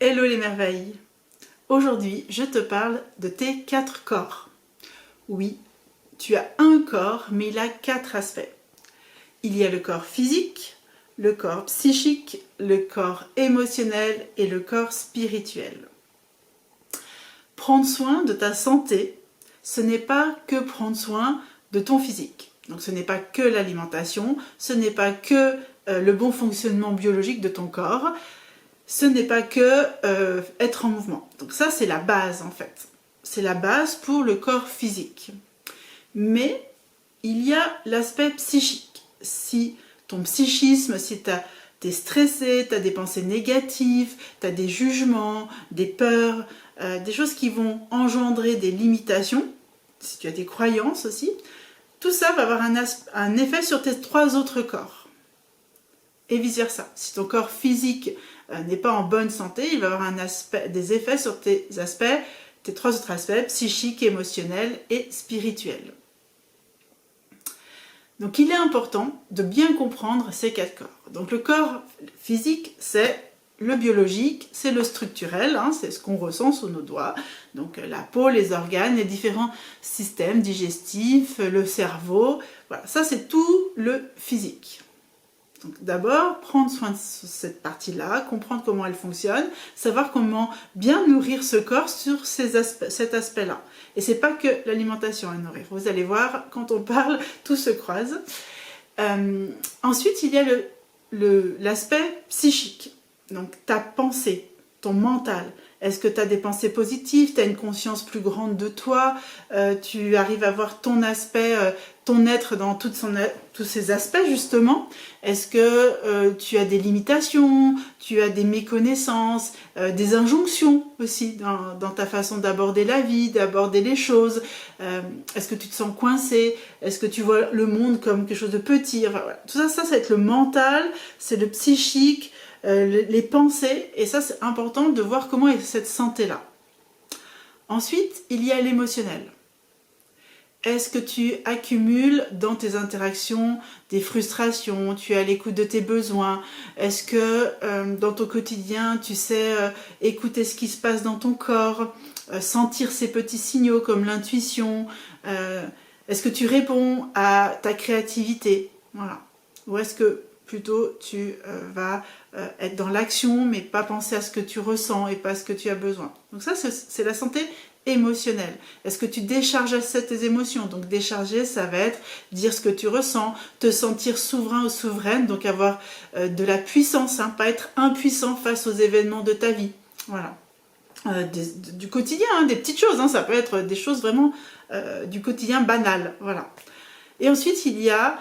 Hello les merveilles! Aujourd'hui, je te parle de tes 4 corps. Oui, tu as un corps, mais il a 4 aspects. Il y a le corps physique, le corps psychique, le corps émotionnel et le corps spirituel. Prendre soin de ta santé, ce n'est pas que prendre soin de ton physique. Donc ce n'est pas que l'alimentation, ce n'est pas que le bon fonctionnement biologique de ton corps, ce n'est pas que être en mouvement. Donc ça c'est la base en fait. C'est la base pour le corps physique. Mais il y a l'aspect psychique. Si ton psychisme, si tu es stressé, tu as des pensées négatives, tu as des jugements, des peurs, des choses qui vont engendrer des limitations, si tu as des croyances aussi, tout ça va avoir un effet sur tes 3 autres corps. Et vice versa. Si ton corps physique n'est pas en bonne santé, il va avoir des effets sur tes 3 autres aspects, psychiques, émotionnels et spirituels. Donc il est important de bien comprendre ces 4 corps. Donc le corps physique, c'est le biologique, c'est le structurel, hein, c'est ce qu'on ressent sous nos doigts. Donc la peau, les organes, les différents systèmes digestifs, le cerveau, voilà, ça c'est tout le physique. Donc d'abord, prendre soin de cette partie-là, comprendre comment elle fonctionne, savoir comment bien nourrir ce corps sur cet aspect-là. Et c'est pas que l'alimentation à nourrir. Vous allez voir, quand on parle, tout se croise. Ensuite, il y a l'aspect psychique. Donc ta pensée, ton mental. Est-ce que tu as des pensées positives, tu as une conscience plus grande de toi, tu arrives à voir ton aspect, ton être dans tous ces aspects justement. Est-ce que tu as des limitations, tu as des méconnaissances, des injonctions aussi dans ta façon d'aborder la vie, d'aborder les choses. Est-ce que tu te sens coincé? Est-ce que tu vois le monde comme quelque chose de petit? Enfin, voilà. Tout ça, ça va être le mental, c'est le psychique, les pensées, et ça c'est important de voir comment est cette santé-là. Ensuite, il y a l'émotionnel. Est-ce que tu accumules dans tes interactions des frustrations, tu es à l'écoute de tes besoins? Est-ce que dans ton quotidien, tu sais écouter ce qui se passe dans ton corps, sentir ces petits signaux comme l'intuition? Est-ce que tu réponds à ta créativité? Voilà. Ou est-ce que plutôt tu vas être dans l'action mais pas penser à ce que tu ressens et pas à ce que tu as besoin? Donc ça c'est la santé émotionnelle. Est-ce que tu décharges assez tes émotions? Donc décharger, ça va être dire ce que tu ressens, te sentir souverain ou souveraine, donc avoir de la puissance, hein, pas être impuissant face aux événements de ta vie. Voilà. Du quotidien, hein, des petites choses, hein, ça peut être des choses vraiment du quotidien banal. Voilà. Et ensuite, il y a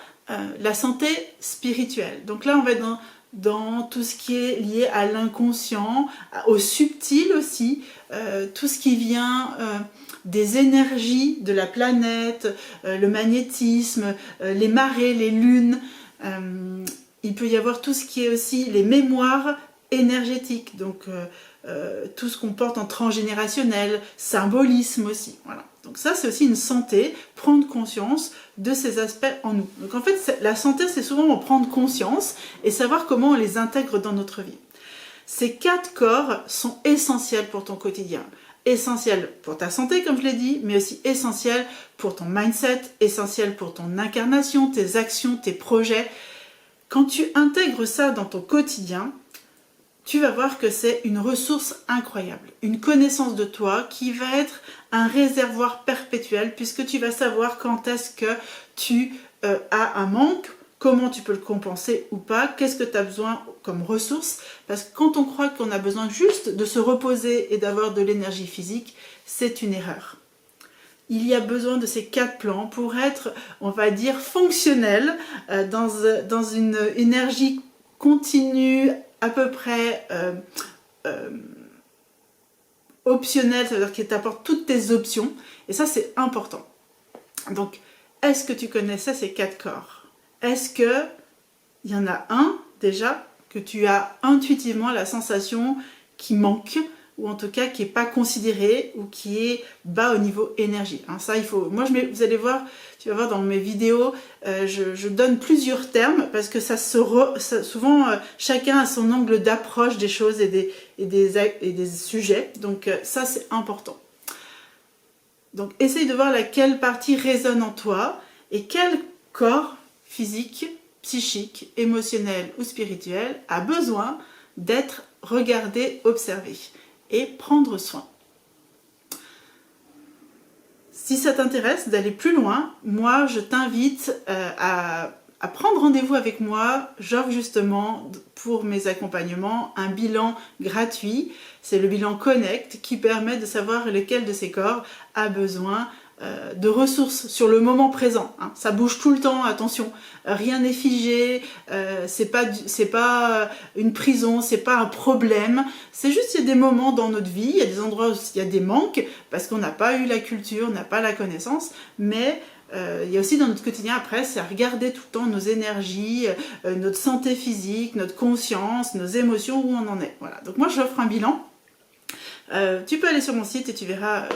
la santé spirituelle. Donc là, on va être dans tout ce qui est lié à l'inconscient, au subtil aussi, tout ce qui vient des énergies de la planète, le magnétisme, les marées, les lunes. Il peut y avoir tout ce qui est aussi les mémoires énergétiques, donc tout ce qu'on porte en transgénérationnel, symbolisme aussi. Voilà. Donc ça, c'est aussi une santé, prendre conscience de ces aspects en nous. Donc en fait, la santé, c'est souvent en prendre conscience et savoir comment on les intègre dans notre vie. Ces 4 corps sont essentiels pour ton quotidien. Essentiels pour ta santé, comme je l'ai dit, mais aussi essentiels pour ton mindset, essentiels pour ton incarnation, tes actions, tes projets. Quand tu intègres ça dans ton quotidien, tu vas voir que c'est une ressource incroyable, une connaissance de toi qui va être un réservoir perpétuel puisque tu vas savoir quand est-ce que tu as un manque, comment tu peux le compenser ou pas, qu'est-ce que tu as besoin comme ressource, parce que quand on croit qu'on a besoin juste de se reposer et d'avoir de l'énergie physique, c'est une erreur. Il y a besoin de ces 4 plans pour être, on va dire, fonctionnel dans une énergie continue, à peu près optionnel, ça veut dire qu'il t'apporte toutes tes options, et ça c'est important. Donc, est-ce que tu connaissais ces 4 corps? Est-ce qu'il y en a un déjà que tu as intuitivement la sensation qui manque, ou en tout cas qui n'est pas considéré ou qui est bas au niveau énergie. Hein, ça, il faut. Moi, vous allez voir, tu vas voir dans mes vidéos, je donne plusieurs termes parce que souvent chacun a son angle d'approche des choses et des sujets. Donc ça, c'est important. Donc essaye de voir laquelle partie résonne en toi et quel corps physique, psychique, émotionnel ou spirituel a besoin d'être regardé, observé et prendre soin. Si ça t'intéresse d'aller plus loin, moi je t'invite à prendre rendez-vous avec moi. J'offre justement pour mes accompagnements un bilan gratuit. C'est le bilan Connect qui permet de savoir lequel de ces corps a besoin de ressources sur le moment présent. Hein. Ça bouge tout le temps, attention, rien n'est figé, c'est pas une prison, c'est pas un problème. C'est juste qu'il y a des moments dans notre vie, il y a des endroits où il y a des manques parce qu'on n'a pas eu la culture, on n'a pas la connaissance, mais il y a aussi dans notre quotidien après, c'est à regarder tout le temps nos énergies, notre santé physique, notre conscience, nos émotions, où on en est. Voilà. Donc moi j'offre un bilan. Tu peux aller sur mon site et tu verras,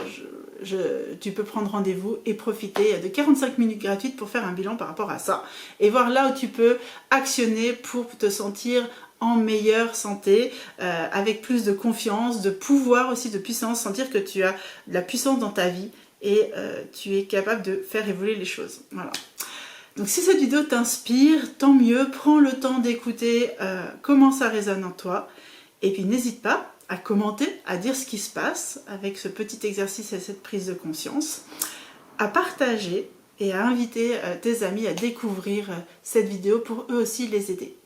tu peux prendre rendez-vous et profiter de 45 minutes gratuites pour faire un bilan par rapport à ça et voir là où tu peux actionner pour te sentir en meilleure santé, avec plus de confiance, de pouvoir aussi, de puissance, sentir que tu as de la puissance dans ta vie et tu es capable de faire évoluer les choses. Voilà. Donc si cette vidéo t'inspire, tant mieux, prends le temps d'écouter comment ça résonne en toi et puis n'hésite pas à commenter, à dire ce qui se passe avec ce petit exercice et cette prise de conscience, à partager et à inviter tes amis à découvrir cette vidéo pour eux aussi les aider.